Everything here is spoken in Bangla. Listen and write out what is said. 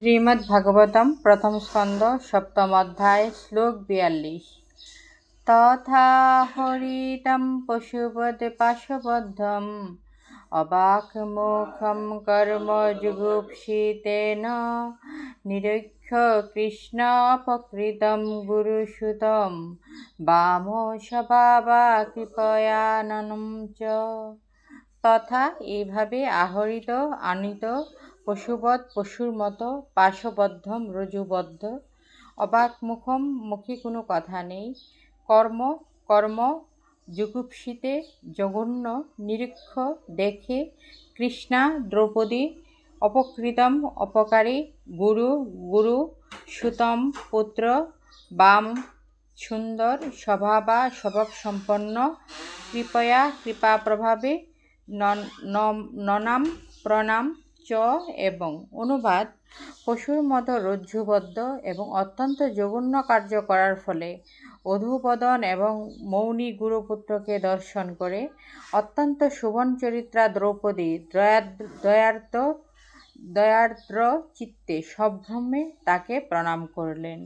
শ্রীমদ্ভাগবতম প্রথম স্কন্দ সপ্তম অধ্যায় শ্লোক 42। তথা হরিতম পশুবৎ পাশবদ্ধম অবাকমুখম কর্ম যুগুপ্সিতেন নিরীক্ষ্য কৃষ্ণ অপকৃতম গুরুসুতম বাম স্বভাবা কৃপয়াননম চ। তথা এইভাবে আহরিত আনিত পশুবৎ পশুর মতো পাশবদ্ধম রজ্জুবদ্ধ অবাক মুখম মুখে কোনো কথা নেই কর্ম কর্ম যুগুপ্সিতে জঘন্য নিরীক্ষ দেখে কৃষ্ণা দ্রৌপদী অপকৃতম অপকারী গুরু গুরু সুতম পুত্র বাম সুন্দর স্বভাবা স্বভাবসম্পন্ন কৃপয়া কৃপা প্রভাবে ননাম প্রণাম চ। এবং অনুবাদ: পশুর মতো রজ্জুবদ্ধ এবং অত্যন্ত জঘন্য কার্য করার ফলে অধুবদন এবং মৌনী গুরুপুত্রকে দর্শন করে অত্যন্ত শোভনচরিত্রা দ্রৌপদী দয়ার্দ্র চিত্তে সভ্রমে তাকে প্রণাম করলেন।